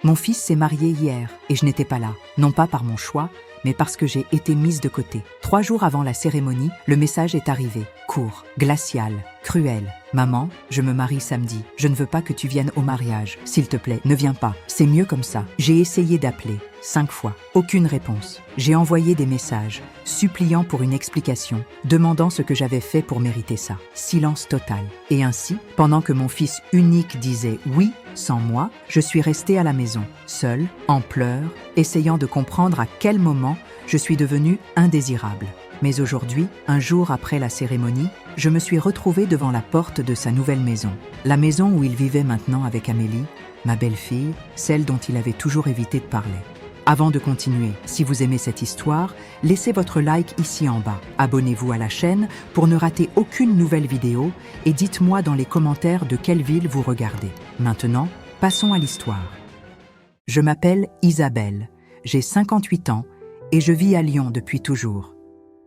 Mon fils s'est marié hier et je n'étais pas là, non pas par mon choix, mais parce que j'ai été mise de côté. 3 jours avant la cérémonie, le message est arrivé. Court, glacial, cruel. Maman, je me marie samedi. Je ne veux pas que tu viennes au mariage. S'il te plaît, ne viens pas. C'est mieux comme ça. J'ai essayé d'appeler 5 fois. Aucune réponse. J'ai envoyé des messages, suppliant pour une explication, demandant ce que j'avais fait pour mériter ça. Silence total. Et ainsi, pendant que mon fils unique disait oui, sans moi, je suis restée à la maison, seule, en pleurs, essayant de comprendre à quel moment je suis devenue indésirable. Mais aujourd'hui, un jour après la cérémonie, je me suis retrouvée devant la porte de sa nouvelle maison. La maison où il vivait maintenant avec Amélie, ma belle-fille, celle dont il avait toujours évité de parler. Avant de continuer, si vous aimez cette histoire, laissez votre like ici en bas. Abonnez-vous à la chaîne pour ne rater aucune nouvelle vidéo et dites-moi dans les commentaires de quelle ville vous regardez. Maintenant, passons à l'histoire. Je m'appelle Isabelle, j'ai 58 ans et je vis à Lyon depuis toujours.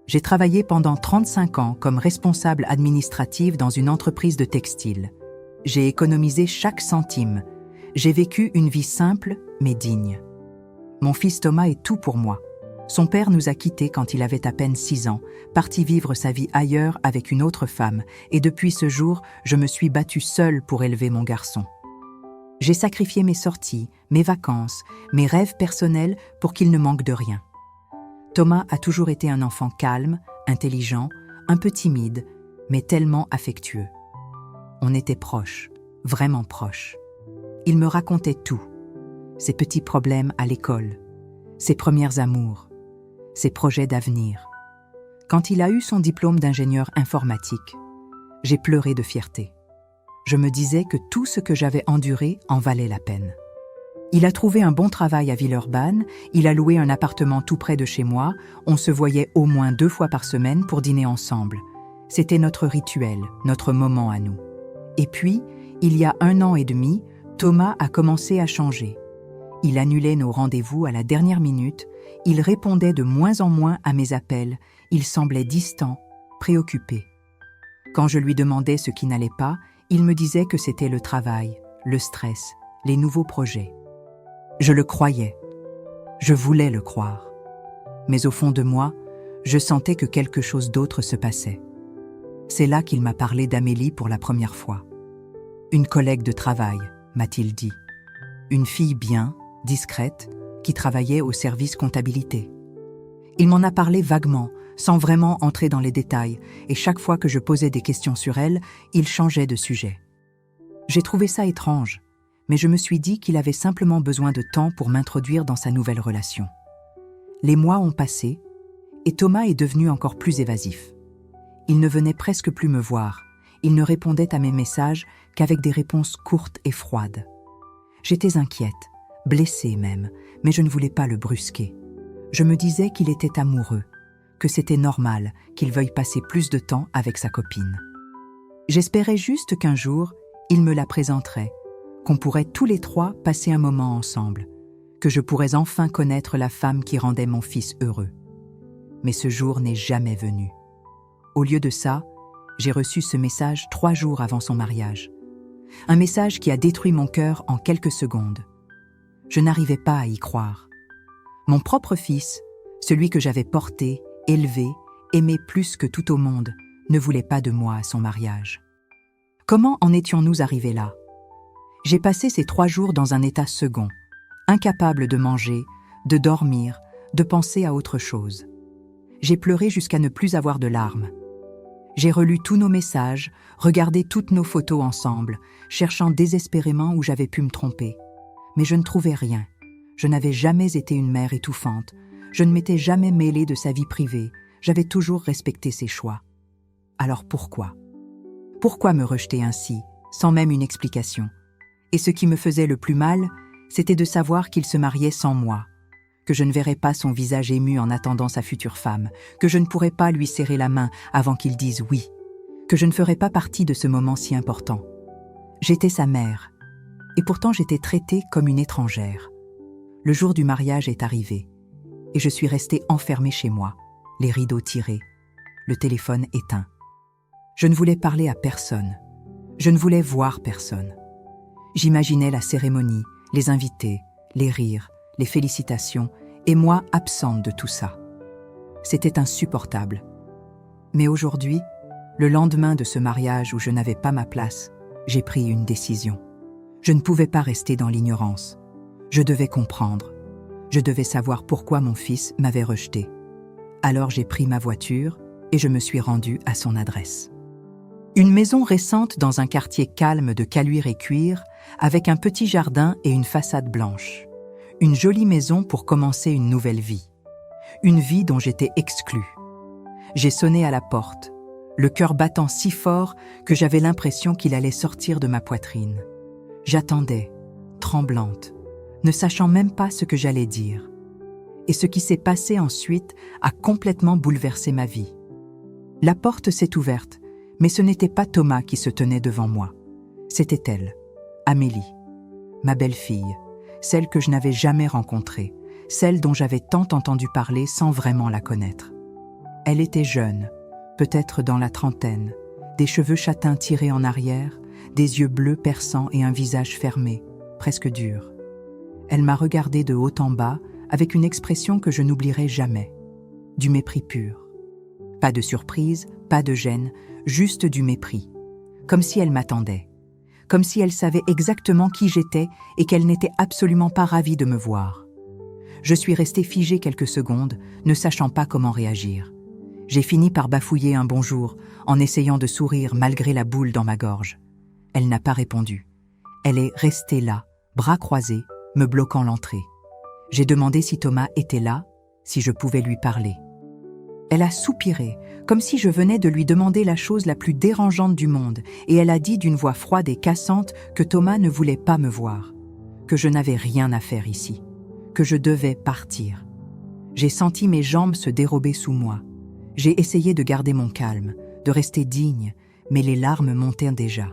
J'ai travaillé pendant 35 ans comme responsable administrative dans une entreprise de textile. J'ai économisé chaque centime. J'ai vécu une vie simple mais digne. Mon fils Thomas est tout pour moi. Son père nous a quittés quand il avait à peine 6 ans, parti vivre sa vie ailleurs avec une autre femme, et depuis ce jour, je me suis battue seule pour élever mon garçon. J'ai sacrifié mes sorties, mes vacances, mes rêves personnels pour qu'il ne manque de rien. Thomas a toujours été un enfant calme, intelligent, un peu timide, mais tellement affectueux. On était proches, vraiment proches. Il me racontait tout. Ses petits problèmes à l'école, ses premières amours, ses projets d'avenir. Quand il a eu son diplôme d'ingénieur informatique, j'ai pleuré de fierté. Je me disais que tout ce que j'avais enduré en valait la peine. Il a trouvé un bon travail à Villeurbanne, il a loué un appartement tout près de chez moi, on se voyait au moins 2 fois par semaine pour dîner ensemble. C'était notre rituel, notre moment à nous. Et puis, il y a 1 an et demi, Thomas a commencé à changer. Il annulait nos rendez-vous à la dernière minute, il répondait de moins en moins à mes appels, il semblait distant, préoccupé. Quand je lui demandais ce qui n'allait pas, il me disait que c'était le travail, le stress, les nouveaux projets. Je le croyais. Je voulais le croire. Mais au fond de moi, je sentais que quelque chose d'autre se passait. C'est là qu'il m'a parlé d'Amélie pour la première fois. Une collègue de travail, m'a-t-il dit. Une fille bien, discrète, qui travaillait au service comptabilité. Il m'en a parlé vaguement, sans vraiment entrer dans les détails, et chaque fois que je posais des questions sur elle, il changeait de sujet. J'ai trouvé ça étrange, mais je me suis dit qu'il avait simplement besoin de temps pour m'introduire dans sa nouvelle relation. Les mois ont passé, et Thomas est devenu encore plus évasif. Il ne venait presque plus me voir, il ne répondait à mes messages qu'avec des réponses courtes et froides. J'étais inquiète, blessée même, mais je ne voulais pas le brusquer. Je me disais qu'il était amoureux, que c'était normal qu'il veuille passer plus de temps avec sa copine. J'espérais juste qu'un jour, il me la présenterait, qu'on pourrait tous les 3 passer un moment ensemble, que je pourrais enfin connaître la femme qui rendait mon fils heureux. Mais ce jour n'est jamais venu. Au lieu de ça, j'ai reçu ce message 3 jours avant son mariage. Un message qui a détruit mon cœur en quelques secondes. Je n'arrivais pas à y croire. Mon propre fils, celui que j'avais porté, élevé, aimé plus que tout au monde, ne voulait pas de moi à son mariage. Comment en étions-nous arrivés là? J'ai passé ces 3 jours dans un état second, incapable de manger, de dormir, de penser à autre chose. J'ai pleuré jusqu'à ne plus avoir de larmes. J'ai relu tous nos messages, regardé toutes nos photos ensemble, cherchant désespérément où j'avais pu me tromper. Mais je ne trouvais rien. Je n'avais jamais été une mère étouffante. Je ne m'étais jamais mêlée de sa vie privée. J'avais toujours respecté ses choix. Alors pourquoi? Pourquoi me rejeter ainsi, sans même une explication? Et ce qui me faisait le plus mal, c'était de savoir qu'il se mariait sans moi, que je ne verrais pas son visage ému en attendant sa future femme, que je ne pourrais pas lui serrer la main avant qu'il dise oui, que je ne ferais pas partie de ce moment si important. J'étais sa mère, et pourtant j'étais traitée comme une étrangère. Le jour du mariage est arrivé, et je suis restée enfermée chez moi, les rideaux tirés, le téléphone éteint. Je ne voulais parler à personne, je ne voulais voir personne. J'imaginais la cérémonie, les invités, les rires, les félicitations, et moi absente de tout ça. C'était insupportable. Mais aujourd'hui, le lendemain de ce mariage où je n'avais pas ma place, j'ai pris une décision. Je ne pouvais pas rester dans l'ignorance. Je devais comprendre. Je devais savoir pourquoi mon fils m'avait rejeté. Alors j'ai pris ma voiture et je me suis rendue à son adresse. Une maison récente dans un quartier calme de Caluire et Cuire, avec un petit jardin et une façade blanche. Une jolie maison pour commencer une nouvelle vie. Une vie dont j'étais exclue. J'ai sonné à la porte, le cœur battant si fort que j'avais l'impression qu'il allait sortir de ma poitrine. J'attendais, tremblante, ne sachant même pas ce que j'allais dire. Et ce qui s'est passé ensuite a complètement bouleversé ma vie. La porte s'est ouverte, mais ce n'était pas Thomas qui se tenait devant moi. C'était elle, Amélie, ma belle-fille, celle que je n'avais jamais rencontrée, celle dont j'avais tant entendu parler sans vraiment la connaître. Elle était jeune, peut-être dans la trentaine, des cheveux châtains tirés en arrière, des yeux bleus perçants et un visage fermé, presque dur. Elle m'a regardé de haut en bas avec une expression que je n'oublierai jamais, du mépris pur. Pas de surprise, pas de gêne, juste du mépris, comme si elle m'attendait, comme si elle savait exactement qui j'étais et qu'elle n'était absolument pas ravie de me voir. Je suis restée figée quelques secondes, ne sachant pas comment réagir. J'ai fini par bafouiller un bonjour, en essayant de sourire malgré la boule dans ma gorge. Elle n'a pas répondu. Elle est restée là, bras croisés, me bloquant l'entrée. J'ai demandé si Thomas était là, si je pouvais lui parler. Elle a soupiré, comme si je venais de lui demander la chose la plus dérangeante du monde, et elle a dit d'une voix froide et cassante que Thomas ne voulait pas me voir, que je n'avais rien à faire ici, que je devais partir. J'ai senti mes jambes se dérober sous moi. J'ai essayé de garder mon calme, de rester digne, mais les larmes montaient déjà.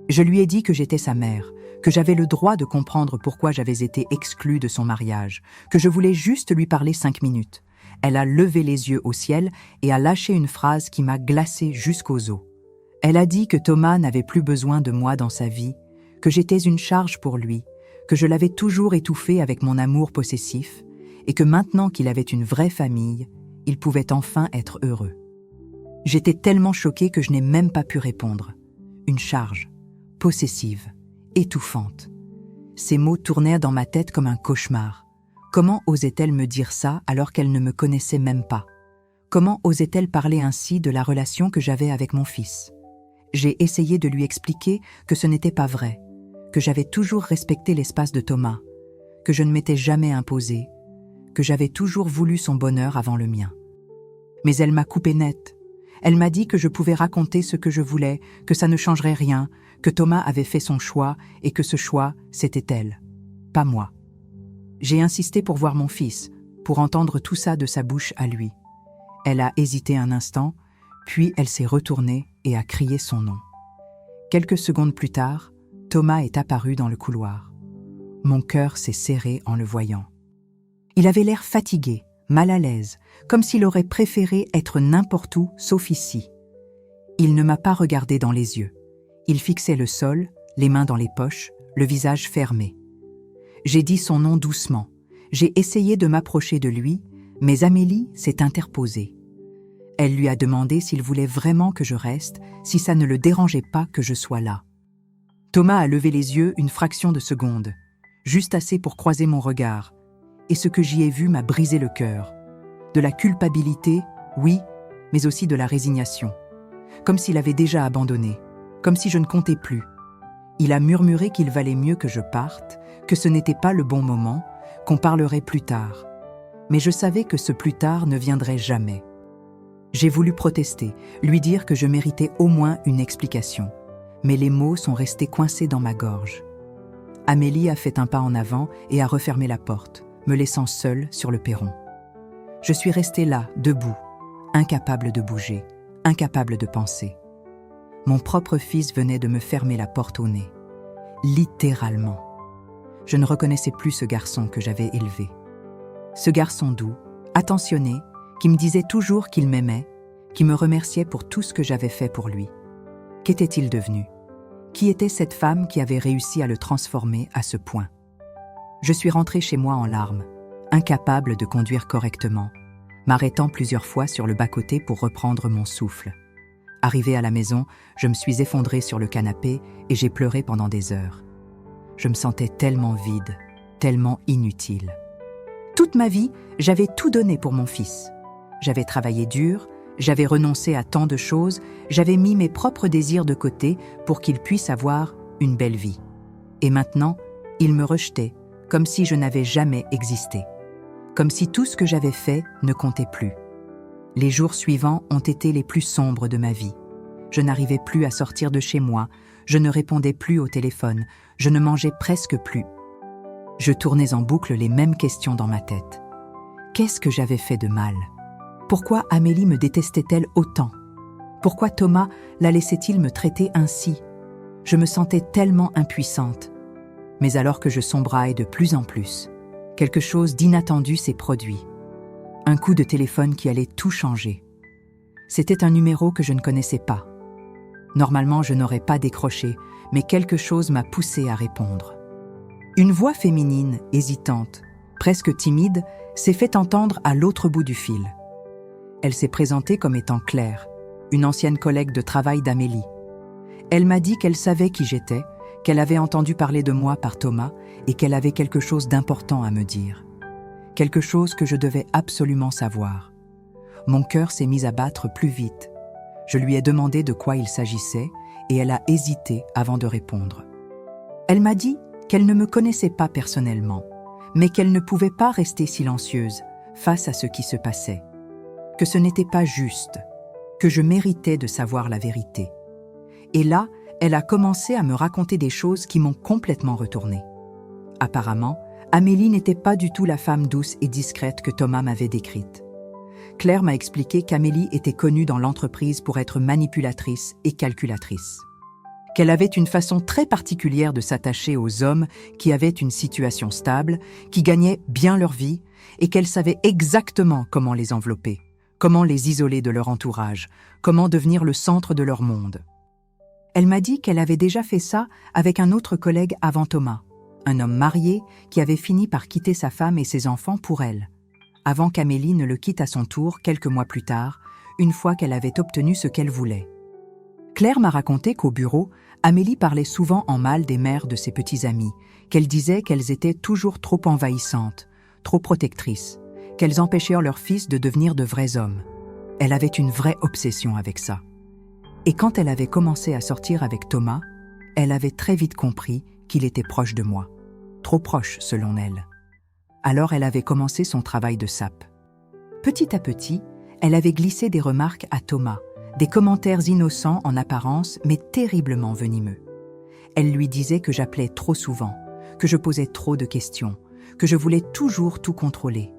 Je lui ai dit que j'étais sa mère, que j'avais le droit de comprendre pourquoi j'avais été exclue de son mariage, que je voulais juste lui parler 5 minutes. Elle a levé les yeux au ciel et a lâché une phrase qui m'a glacée jusqu'aux os. Elle a dit que Thomas n'avait plus besoin de moi dans sa vie, que j'étais une charge pour lui, que je l'avais toujours étouffé avec mon amour possessif, et que maintenant qu'il avait une vraie famille, il pouvait enfin être heureux. J'étais tellement choquée que je n'ai même pas pu répondre. Une charge, possessive, étouffante. Ces mots tournèrent dans ma tête comme un cauchemar. Comment osait-elle me dire ça alors qu'elle ne me connaissait même pas? Comment osait-elle parler ainsi de la relation que j'avais avec mon fils? J'ai essayé de lui expliquer que ce n'était pas vrai, que j'avais toujours respecté l'espace de Thomas, que je ne m'étais jamais imposée, que j'avais toujours voulu son bonheur avant le mien. Mais elle m'a coupé net. Elle m'a dit que je pouvais raconter ce que je voulais, que ça ne changerait rien, que Thomas avait fait son choix et que ce choix, c'était elle, pas moi. J'ai insisté pour voir mon fils, pour entendre tout ça de sa bouche à lui. Elle a hésité un instant, puis elle s'est retournée et a crié son nom. Quelques secondes plus tard, Thomas est apparu dans le couloir. Mon cœur s'est serré en le voyant. Il avait l'air fatigué, mal à l'aise, comme s'il aurait préféré être n'importe où sauf ici. Il ne m'a pas regardé dans les yeux. Il fixait le sol, les mains dans les poches, le visage fermé. J'ai dit son nom doucement. J'ai essayé de m'approcher de lui, mais Amélie s'est interposée. Elle lui a demandé s'il voulait vraiment que je reste, si ça ne le dérangeait pas que je sois là. Thomas a levé les yeux une fraction de seconde, juste assez pour croiser mon regard, et ce que j'y ai vu m'a brisé le cœur. De la culpabilité, oui, mais aussi de la résignation. Comme s'il avait déjà abandonné, comme si je ne comptais plus. Il a murmuré qu'il valait mieux que je parte, que ce n'était pas le bon moment, qu'on parlerait plus tard. Mais je savais que ce plus tard ne viendrait jamais. J'ai voulu protester, lui dire que je méritais au moins une explication. Mais les mots sont restés coincés dans ma gorge. Amélie a fait un pas en avant et a refermé la porte, me laissant seule sur le perron. Je suis restée là, debout, incapable de bouger, incapable de penser. Mon propre fils venait de me fermer la porte au nez. Littéralement. Je ne reconnaissais plus ce garçon que j'avais élevé. Ce garçon doux, attentionné, qui me disait toujours qu'il m'aimait, qui me remerciait pour tout ce que j'avais fait pour lui. Qu'était-il devenu? Qui était cette femme qui avait réussi à le transformer à ce point? Je suis rentrée chez moi en larmes, incapable de conduire correctement, m'arrêtant plusieurs fois sur le bas-côté pour reprendre mon souffle. Arrivée à la maison, je me suis effondrée sur le canapé et j'ai pleuré pendant des heures. Je me sentais tellement vide, tellement inutile. Toute ma vie, j'avais tout donné pour mon fils. J'avais travaillé dur, j'avais renoncé à tant de choses, j'avais mis mes propres désirs de côté pour qu'il puisse avoir une belle vie. Et maintenant, il me rejetait, comme si je n'avais jamais existé. Comme si tout ce que j'avais fait ne comptait plus. Les jours suivants ont été les plus sombres de ma vie. Je n'arrivais plus à sortir de chez moi, je ne répondais plus au téléphone, je ne mangeais presque plus. Je tournais en boucle les mêmes questions dans ma tête. Qu'est-ce que j'avais fait de mal? Pourquoi Amélie me détestait-elle autant? Pourquoi Thomas la laissait-il me traiter ainsi? Je me sentais tellement impuissante. Mais alors que je sombraille de plus en plus, quelque chose d'inattendu s'est produit. Un coup de téléphone qui allait tout changer. C'était un numéro que je ne connaissais pas. Normalement, je n'aurais pas décroché, mais quelque chose m'a poussée à répondre. Une voix féminine, hésitante, presque timide, s'est fait entendre à l'autre bout du fil. Elle s'est présentée comme étant Claire, une ancienne collègue de travail d'Amélie. Elle m'a dit qu'elle savait qui j'étais, qu'elle avait entendu parler de moi par Thomas et qu'elle avait quelque chose d'important à me dire. Quelque chose que je devais absolument savoir. Mon cœur s'est mis à battre plus vite. Je lui ai demandé de quoi il s'agissait et elle a hésité avant de répondre. Elle m'a dit qu'elle ne me connaissait pas personnellement, mais qu'elle ne pouvait pas rester silencieuse face à ce qui se passait. Que ce n'était pas juste, que je méritais de savoir la vérité. Et là, elle a commencé à me raconter des choses qui m'ont complètement retournée. Apparemment, Amélie n'était pas du tout la femme douce et discrète que Thomas m'avait décrite. Claire m'a expliqué qu'Amélie était connue dans l'entreprise pour être manipulatrice et calculatrice. Qu'elle avait une façon très particulière de s'attacher aux hommes qui avaient une situation stable, qui gagnaient bien leur vie, et qu'elle savait exactement comment les envelopper, comment les isoler de leur entourage, comment devenir le centre de leur monde. Elle m'a dit qu'elle avait déjà fait ça avec un autre collègue avant Thomas, un homme marié qui avait fini par quitter sa femme et ses enfants pour elle, avant qu'Amélie ne le quitte à son tour quelques mois plus tard, une fois qu'elle avait obtenu ce qu'elle voulait. Claire m'a raconté qu'au bureau, Amélie parlait souvent en mal des mères de ses petits amis, qu'elle disait qu'elles étaient toujours trop envahissantes, trop protectrices, qu'elles empêchaient leurs fils de devenir de vrais hommes. Elle avait une vraie obsession avec ça. Et quand elle avait commencé à sortir avec Thomas, elle avait très vite compris qu'il était proche de moi. Trop proche, selon elle. Alors elle avait commencé son travail de sape. Petit à petit, elle avait glissé des remarques à Thomas, des commentaires innocents en apparence, mais terriblement venimeux. Elle lui disait que j'appelais trop souvent, que je posais trop de questions, que je voulais toujours tout contrôler.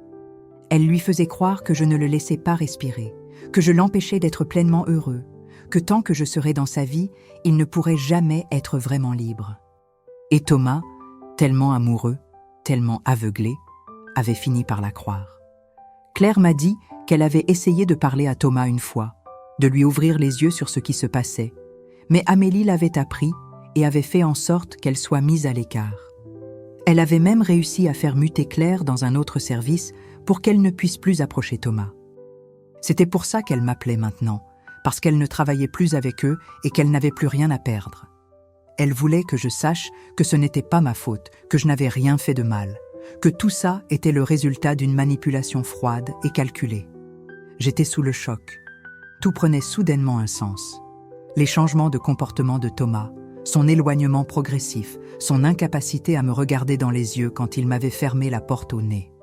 Elle lui faisait croire que je ne le laissais pas respirer, que je l'empêchais d'être pleinement heureux, que tant que je serais dans sa vie, il ne pourrait jamais être vraiment libre. Et Thomas, tellement amoureux, tellement aveuglé, avait fini par la croire. Claire m'a dit qu'elle avait essayé de parler à Thomas une fois, de lui ouvrir les yeux sur ce qui se passait, mais Amélie l'avait appris et avait fait en sorte qu'elle soit mise à l'écart. Elle avait même réussi à faire muter Claire dans un autre service pour qu'elle ne puisse plus approcher Thomas. C'était pour ça qu'elle m'appelait maintenant, parce qu'elle ne travaillait plus avec eux et qu'elle n'avait plus rien à perdre. Elle voulait que je sache que ce n'était pas ma faute, que je n'avais rien fait de mal, que tout ça était le résultat d'une manipulation froide et calculée. J'étais sous le choc. Tout prenait soudainement un sens. Les changements de comportement de Thomas, son éloignement progressif, son incapacité à me regarder dans les yeux quand il m'avait fermé la porte au nez.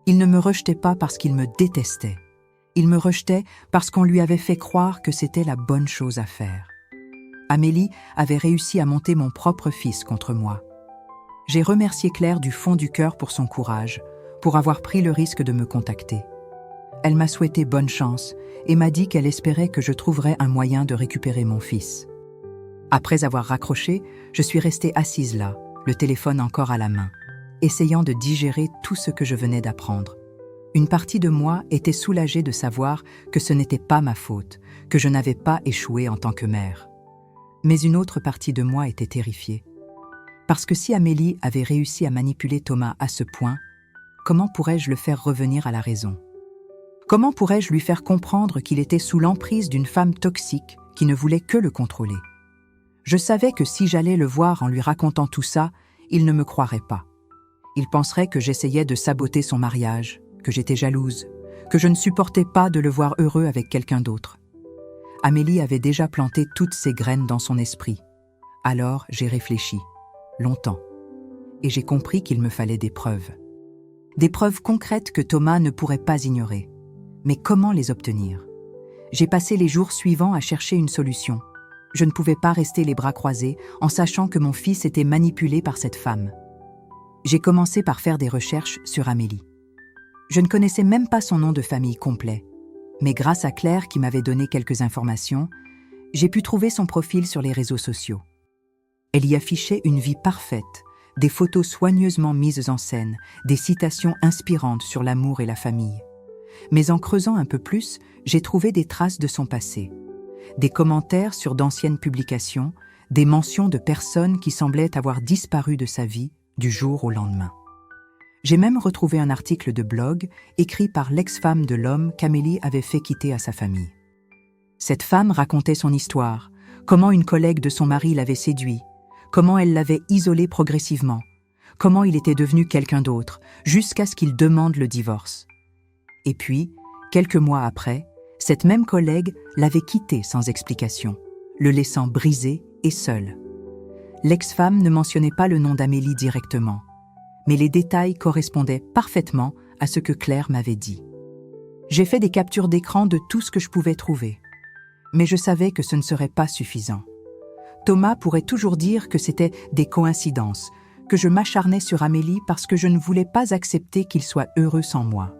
Il ne me rejetait pas parce qu'il me détestait. Il me rejetait parce qu'on lui avait fait croire que c'était la bonne chose à faire. Amélie avait réussi à monter mon propre fils contre moi. J'ai remercié Claire du fond du cœur pour son courage, pour avoir pris le risque de me contacter. Elle m'a souhaité bonne chance et m'a dit qu'elle espérait que je trouverais un moyen de récupérer mon fils. Après avoir raccroché, je suis restée assise là, le téléphone encore à la main, essayant de digérer tout ce que je venais d'apprendre. Une partie de moi était soulagée de savoir que ce n'était pas ma faute, que je n'avais pas échoué en tant que mère. Mais une autre partie de moi était terrifiée. Parce que si Amélie avait réussi à manipuler Thomas à ce point, comment pourrais-je le faire revenir à la raison? Comment pourrais-je lui faire comprendre qu'il était sous l'emprise d'une femme toxique qui ne voulait que le contrôler? Je savais que si j'allais le voir en lui racontant tout ça, il ne me croirait pas. Il penserait que j'essayais de saboter son mariage, que j'étais jalouse, que je ne supportais pas de le voir heureux avec quelqu'un d'autre. Amélie avait déjà planté toutes ces graines dans son esprit. Alors j'ai réfléchi, longtemps, et j'ai compris qu'il me fallait des preuves. Des preuves concrètes que Thomas ne pourrait pas ignorer. Mais comment les obtenir? J'ai passé les jours suivants à chercher une solution. Je ne pouvais pas rester les bras croisés en sachant que mon fils était manipulé par cette femme. J'ai commencé par faire des recherches sur Amélie. Je ne connaissais même pas son nom de famille complet, mais grâce à Claire qui m'avait donné quelques informations, j'ai pu trouver son profil sur les réseaux sociaux. Elle y affichait une vie parfaite, des photos soigneusement mises en scène, des citations inspirantes sur l'amour et la famille. Mais en creusant un peu plus, j'ai trouvé des traces de son passé. Des commentaires sur d'anciennes publications, des mentions de personnes qui semblaient avoir disparu de sa vie du jour au lendemain. J'ai même retrouvé un article de blog écrit par l'ex-femme de l'homme qu'Amélie avait fait quitter à sa famille. Cette femme racontait son histoire, comment une collègue de son mari l'avait séduit, comment elle l'avait isolé progressivement, comment il était devenu quelqu'un d'autre, jusqu'à ce qu'il demande le divorce. Et puis, quelques mois après, cette même collègue l'avait quitté sans explication, le laissant brisé et seul. L'ex-femme ne mentionnait pas le nom d'Amélie directement, mais les détails correspondaient parfaitement à ce que Claire m'avait dit. J'ai fait des captures d'écran de tout ce que je pouvais trouver, mais je savais que ce ne serait pas suffisant. Thomas pourrait toujours dire que c'était des coïncidences, que je m'acharnais sur Amélie parce que je ne voulais pas accepter qu'il soit heureux sans moi.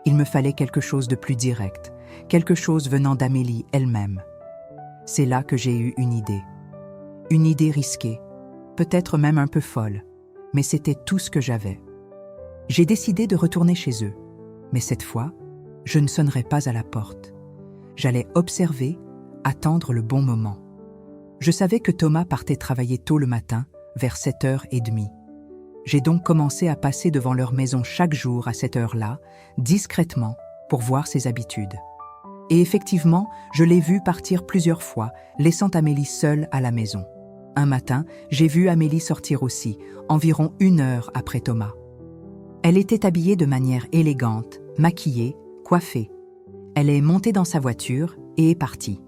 Il me fallait quelque chose de plus direct, quelque chose venant d'Amélie elle-même. C'est là que j'ai eu une idée. Une idée risquée, peut-être même un peu folle, mais c'était tout ce que j'avais. J'ai décidé de retourner chez eux, mais cette fois, je ne sonnerai pas à la porte. J'allais observer, attendre le bon moment. Je savais que Thomas partait travailler tôt le matin, vers 7h30. J'ai donc commencé à passer devant leur maison chaque jour à cette heure-là, discrètement, pour voir ses habitudes. Et effectivement, je l'ai vue partir plusieurs fois, laissant Amélie seule à la maison. Un matin, j'ai vu Amélie sortir aussi, environ 1 heure après Thomas. Elle était habillée de manière élégante, maquillée, coiffée. Elle est montée dans sa voiture et est partie.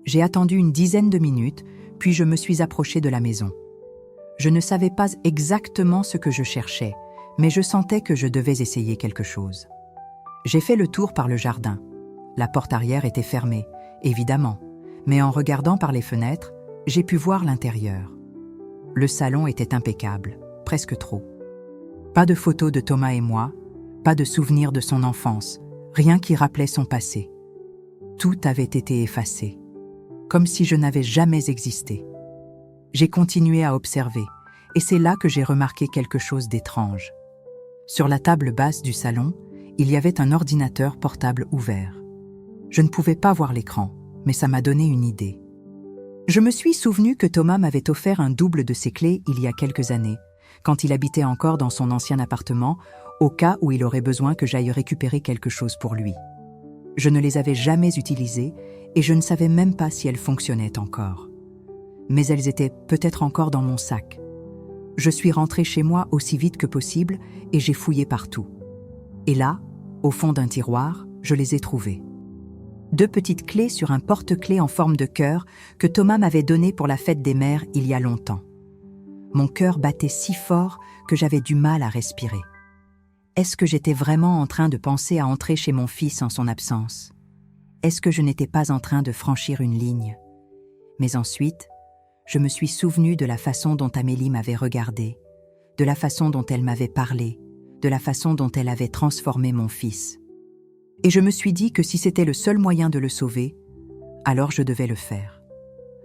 J'ai attendu une dizaine de minutes, puis je me suis approchée de la maison. Je ne savais pas exactement ce que je cherchais, mais je sentais que je devais essayer quelque chose. J'ai fait le tour par le jardin. La porte arrière était fermée, évidemment, mais en regardant par les fenêtres, j'ai pu voir l'intérieur. Le salon était impeccable, presque trop. Pas de photos de Thomas et moi, pas de souvenirs de son enfance, rien qui rappelait son passé. Tout avait été effacé, comme si je n'avais jamais existé. J'ai continué à observer, et c'est là que j'ai remarqué quelque chose d'étrange. Sur la table basse du salon, il y avait un ordinateur portable ouvert. Je ne pouvais pas voir l'écran, mais ça m'a donné une idée. Je me suis souvenu que Thomas m'avait offert un double de ses clés il y a quelques années, quand il habitait encore dans son ancien appartement, au cas où il aurait besoin que j'aille récupérer quelque chose pour lui. Je ne les avais jamais utilisées et je ne savais même pas si elles fonctionnaient encore. Mais elles étaient peut-être encore dans mon sac. Je suis rentrée chez moi aussi vite que possible et j'ai fouillé partout. Et là, au fond d'un tiroir, je les ai trouvées. 2 petites clés sur un porte-clés en forme de cœur que Thomas m'avait donné pour la fête des mères il y a longtemps. Mon cœur battait si fort que j'avais du mal à respirer. Est-ce que j'étais vraiment en train de penser à entrer chez mon fils en son absence? Est-ce que je n'étais pas en train de franchir une ligne? Mais ensuite, je me suis souvenu de la façon dont Amélie m'avait regardée, de la façon dont elle m'avait parlé, de la façon dont elle avait transformé mon fils. Et je me suis dit que si c'était le seul moyen de le sauver, alors je devais le faire.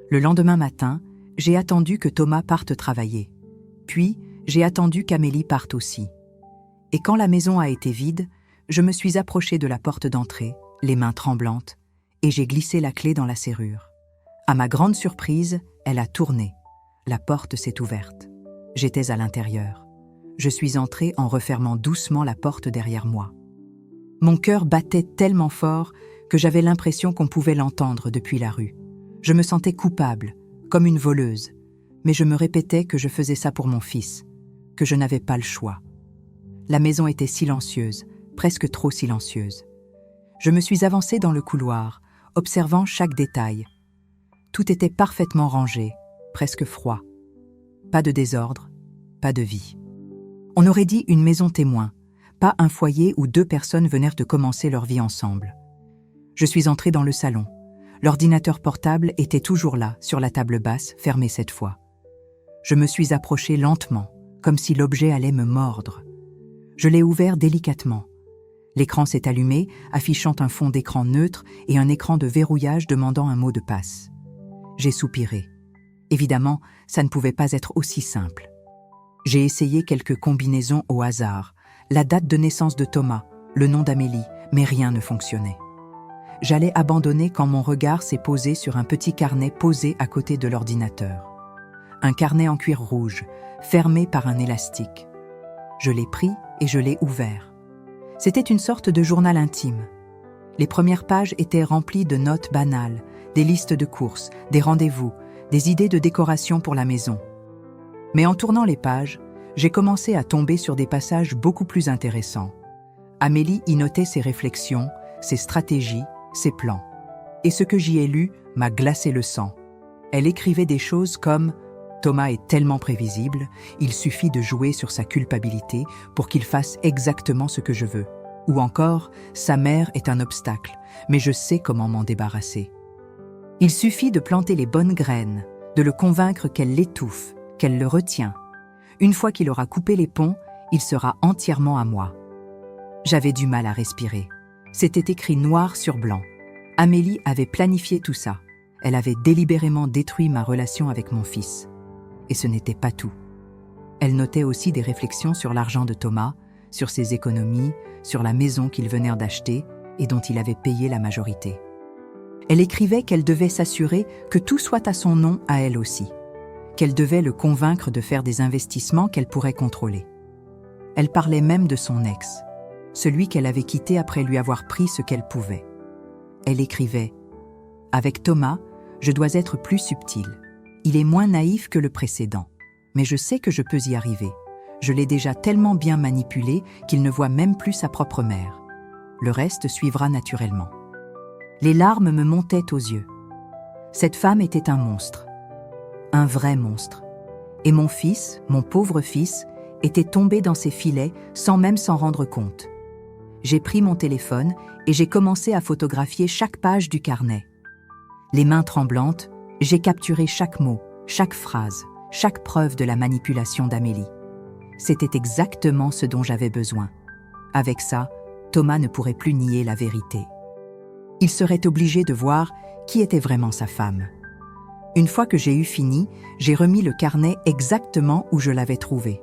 Le lendemain matin, j'ai attendu que Thomas parte travailler. Puis, j'ai attendu qu'Amélie parte aussi. Et quand la maison a été vide, je me suis approchée de la porte d'entrée, les mains tremblantes, et j'ai glissé la clé dans la serrure. À ma grande surprise, elle a tourné. La porte s'est ouverte. J'étais à l'intérieur. Je suis entrée en refermant doucement la porte derrière moi. Mon cœur battait tellement fort que j'avais l'impression qu'on pouvait l'entendre depuis la rue. Je me sentais coupable, comme une voleuse, mais je me répétais que je faisais ça pour mon fils, que je n'avais pas le choix. La maison était silencieuse, presque trop silencieuse. Je me suis avancée dans le couloir, observant chaque détail. Tout était parfaitement rangé, presque froid. Pas de désordre, pas de vie. On aurait dit une maison témoin, pas un foyer où 2 personnes venaient de commencer leur vie ensemble. Je suis entrée dans le salon. L'ordinateur portable était toujours là, sur la table basse, fermé cette fois. Je me suis approchée lentement, comme si l'objet allait me mordre. Je l'ai ouvert délicatement. L'écran s'est allumé, affichant un fond d'écran neutre et un écran de verrouillage demandant un mot de passe. J'ai soupiré. Évidemment, ça ne pouvait pas être aussi simple. J'ai essayé quelques combinaisons au hasard, la date de naissance de Thomas, le nom d'Amélie, mais rien ne fonctionnait. J'allais abandonner quand mon regard s'est posé sur un petit carnet posé à côté de l'ordinateur. Un carnet en cuir rouge, fermé par un élastique. Je l'ai pris et je l'ai ouvert. C'était une sorte de journal intime. Les premières pages étaient remplies de notes banales, des listes de courses, des rendez-vous, des idées de décoration pour la maison. Mais en tournant les pages, j'ai commencé à tomber sur des passages beaucoup plus intéressants. Amélie y notait ses réflexions, ses stratégies, ses plans. Et ce que j'y ai lu m'a glacé le sang. Elle écrivait des choses comme « Thomas est tellement prévisible, il suffit de jouer sur sa culpabilité pour qu'il fasse exactement ce que je veux. » Ou encore « Sa mère est un obstacle, mais je sais comment m'en débarrasser. » Il suffit de planter les bonnes graines, de le convaincre qu'elle l'étouffe, qu'elle le retient. Une fois qu'il aura coupé les ponts, il sera entièrement à moi. J'avais du mal à respirer. C'était écrit noir sur blanc. Amélie avait planifié tout ça. Elle avait délibérément détruit ma relation avec mon fils. Et ce n'était pas tout. Elle notait aussi des réflexions sur l'argent de Thomas, sur ses économies, sur la maison qu'il venait d'acheter et dont il avait payé la majorité. Elle écrivait qu'elle devait s'assurer que tout soit à son nom à elle aussi, qu'elle devait le convaincre de faire des investissements qu'elle pourrait contrôler. Elle parlait même de son ex, celui qu'elle avait quitté après lui avoir pris ce qu'elle pouvait. Elle écrivait « Avec Thomas, je dois être plus subtile. Il est moins naïf que le précédent, mais je sais que je peux y arriver. Je l'ai déjà tellement bien manipulé qu'il ne voit même plus sa propre mère. Le reste suivra naturellement. » Les larmes me montaient aux yeux. Cette femme était un monstre. Un vrai monstre. Et mon fils, mon pauvre fils, était tombé dans ses filets sans même s'en rendre compte. J'ai pris mon téléphone et j'ai commencé à photographier chaque page du carnet. Les mains tremblantes, j'ai capturé chaque mot, chaque phrase, chaque preuve de la manipulation d'Amélie. C'était exactement ce dont j'avais besoin. Avec ça, Thomas ne pourrait plus nier la vérité. Il serait obligé de voir qui était vraiment sa femme. Une fois que j'ai eu fini, j'ai remis le carnet exactement où je l'avais trouvé.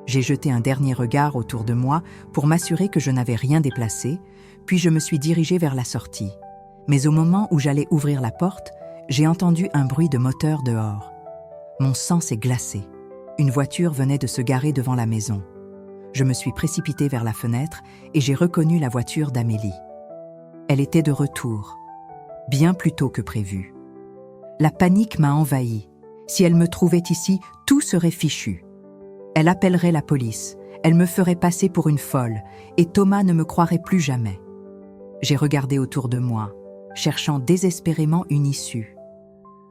J'ai jeté un dernier regard autour de moi pour m'assurer que je n'avais rien déplacé, puis je me suis dirigée vers la sortie. Mais au moment où j'allais ouvrir la porte, j'ai entendu un bruit de moteur dehors. Mon sang s'est glacé. Une voiture venait de se garer devant la maison. Je me suis précipitée vers la fenêtre et j'ai reconnu la voiture d'Amélie. Elle était de retour, bien plus tôt que prévu. La panique m'a envahie. Si elle me trouvait ici, tout serait fichu. Elle appellerait la police, elle me ferait passer pour une folle, et Thomas ne me croirait plus jamais. J'ai regardé autour de moi, cherchant désespérément une issue.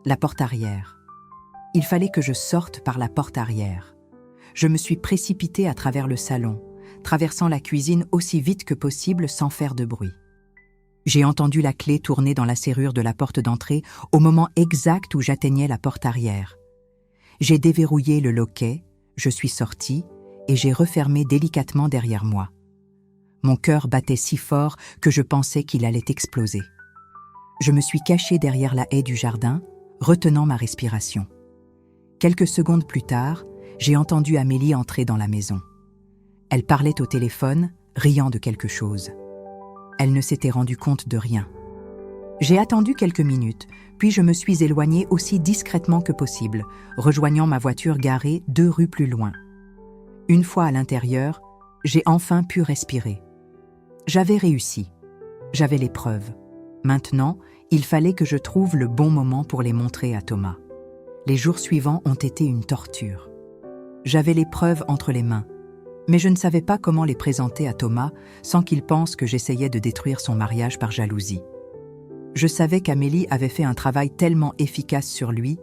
La porte arrière. Il fallait que je sorte par la porte arrière. Je me suis précipitée à travers le salon, traversant la cuisine aussi vite que possible sans faire de bruit. J'ai entendu la clé tourner dans la serrure de la porte d'entrée au moment exact où j'atteignais la porte arrière. J'ai déverrouillé le loquet, je suis sortie et j'ai refermé délicatement derrière moi. Mon cœur battait si fort que je pensais qu'il allait exploser. Je me suis cachée derrière la haie du jardin, retenant ma respiration. Quelques secondes plus tard, j'ai entendu Amélie entrer dans la maison. Elle parlait au téléphone, riant de quelque chose. Elle ne s'était rendue compte de rien. J'ai attendu quelques minutes, puis je me suis éloignée aussi discrètement que possible, rejoignant ma voiture garée 2 rues plus loin. Une fois à l'intérieur, j'ai enfin pu respirer. J'avais réussi. J'avais les preuves. Maintenant, il fallait que je trouve le bon moment pour les montrer à Thomas. Les jours suivants ont été une torture. J'avais les preuves entre les mains, mais je ne savais pas comment les présenter à Thomas sans qu'il pense que j'essayais de détruire son mariage par jalousie. Je savais qu'Amélie avait fait un travail tellement efficace sur lui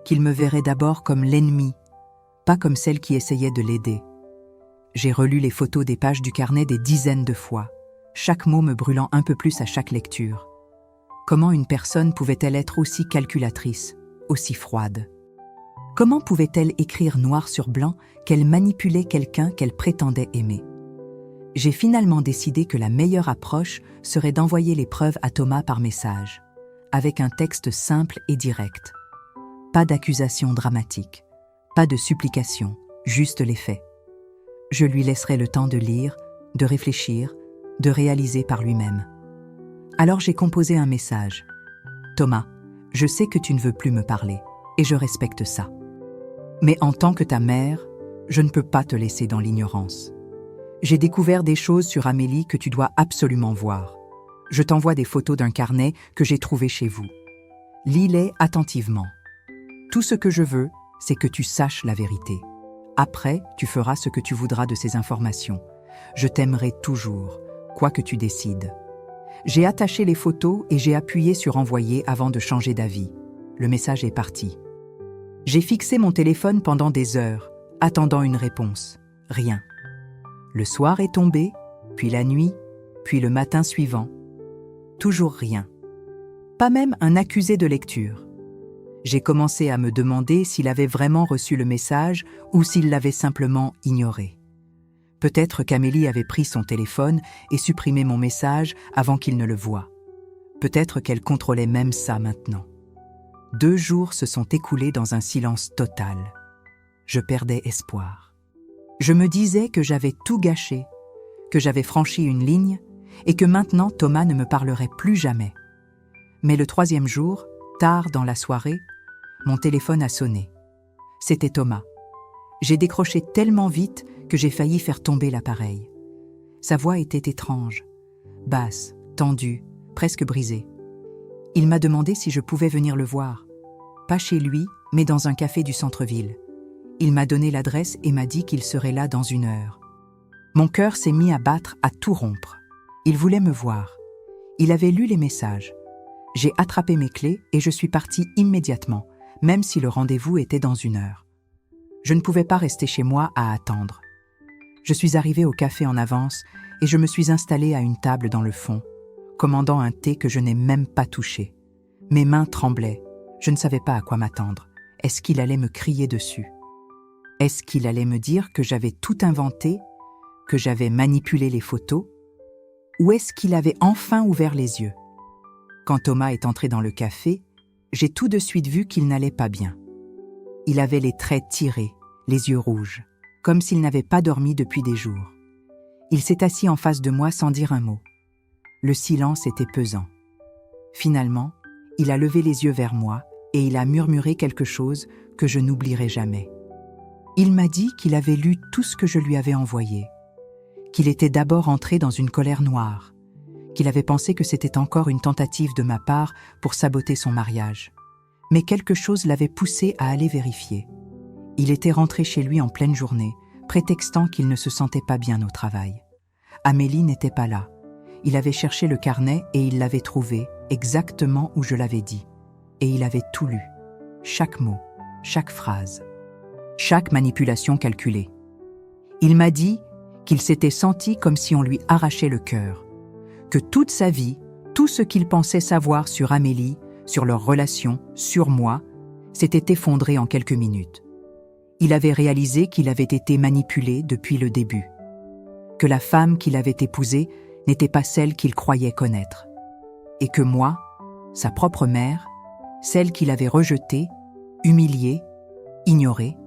qu'il me verrait d'abord comme l'ennemi, pas comme celle qui essayait de l'aider. J'ai relu les photos des pages du carnet des dizaines de fois, chaque mot me brûlant un peu plus à chaque lecture. Comment une personne pouvait-elle être aussi calculatrice, aussi froide? Comment pouvait-elle écrire noir sur blanc qu'elle manipulait quelqu'un qu'elle prétendait aimer? J'ai finalement décidé que la meilleure approche serait d'envoyer les preuves à Thomas par message, avec un texte simple et direct. Pas d'accusation dramatique, pas de supplication, juste les faits. Je lui laisserai le temps de lire, de réfléchir, de réaliser par lui-même. Alors j'ai composé un message. « Thomas, je sais que tu ne veux plus me parler, et je respecte ça. Mais en tant que ta mère, je ne peux pas te laisser dans l'ignorance. J'ai découvert des choses sur Amélie que tu dois absolument voir. Je t'envoie des photos d'un carnet que j'ai trouvé chez vous. Lis-les attentivement. Tout ce que je veux, c'est que tu saches la vérité. Après, tu feras ce que tu voudras de ces informations. Je t'aimerai toujours, quoi que tu décides. » J'ai attaché les photos et j'ai appuyé sur envoyer avant de changer d'avis. Le message est parti. J'ai fixé mon téléphone pendant des heures, attendant une réponse. Rien. Le soir est tombé, puis la nuit, puis le matin suivant. Toujours rien. Pas même un accusé de lecture. J'ai commencé à me demander s'il avait vraiment reçu le message ou s'il l'avait simplement ignoré. Peut-être qu'Amélie avait pris son téléphone et supprimé mon message avant qu'il ne le voie. Peut-être qu'elle contrôlait même ça maintenant. 2 jours se sont écoulés dans un silence total. Je perdais espoir. Je me disais que j'avais tout gâché, que j'avais franchi une ligne et que maintenant Thomas ne me parlerait plus jamais. Mais le 3e jour, tard dans la soirée, mon téléphone a sonné. C'était Thomas. J'ai décroché tellement vite que j'ai failli faire tomber l'appareil. Sa voix était étrange, basse, tendue, presque brisée. Il m'a demandé si je pouvais venir le voir. Pas chez lui, mais dans un café du centre-ville. Il m'a donné l'adresse et m'a dit qu'il serait là dans 1 heure. Mon cœur s'est mis à battre à tout rompre. Il voulait me voir. Il avait lu les messages. J'ai attrapé mes clés et je suis partie immédiatement, même si le rendez-vous était dans 1 heure. Je ne pouvais pas rester chez moi à attendre. Je suis arrivée au café en avance et je me suis installée à une table dans le fond, commandant un thé que je n'ai même pas touché. Mes mains tremblaient. Je ne savais pas à quoi m'attendre. Est-ce qu'il allait me crier dessus? Est-ce qu'il allait me dire que j'avais tout inventé, que j'avais manipulé les photos? Ou est-ce qu'il avait enfin ouvert les yeux? Quand Thomas est entré dans le café, j'ai tout de suite vu qu'il n'allait pas bien. Il avait les traits tirés, les yeux rouges, comme s'il n'avait pas dormi depuis des jours. Il s'est assis en face de moi sans dire un mot. Le silence était pesant. Finalement, il a levé les yeux vers moi et il a murmuré quelque chose que je n'oublierai jamais. Il m'a dit qu'il avait lu tout ce que je lui avais envoyé, qu'il était d'abord entré dans une colère noire, qu'il avait pensé que c'était encore une tentative de ma part pour saboter son mariage. Mais quelque chose l'avait poussé à aller vérifier. Il était rentré chez lui en pleine journée, prétextant qu'il ne se sentait pas bien au travail. Amélie n'était pas là. Il avait cherché le carnet et il l'avait trouvé exactement où je l'avais dit. Et il avait tout lu, chaque mot, chaque phrase, chaque manipulation calculée. Il m'a dit qu'il s'était senti comme si on lui arrachait le cœur, que toute sa vie, tout ce qu'il pensait savoir sur Amélie, sur leur relation, sur moi, s'était effondré en quelques minutes. Il avait réalisé qu'il avait été manipulé depuis le début, que la femme qu'il avait épousée n'était pas celle qu'il croyait connaître, et que moi, sa propre mère, celle qu'il avait rejetée, humiliée, ignorée,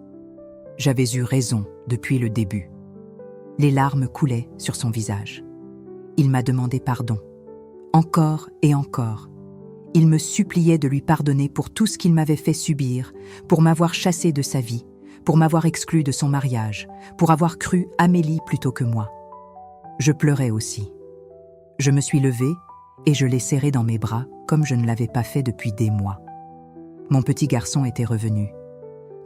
j'avais eu raison depuis le début. Les larmes coulaient sur son visage. Il m'a demandé pardon, encore et encore. Il me suppliait de lui pardonner pour tout ce qu'il m'avait fait subir, pour m'avoir chassé de sa vie, pour m'avoir exclu de son mariage, pour avoir cru Amélie plutôt que moi. Je pleurais aussi. Je me suis levée et je l'ai serré dans mes bras comme je ne l'avais pas fait depuis des mois. Mon petit garçon était revenu.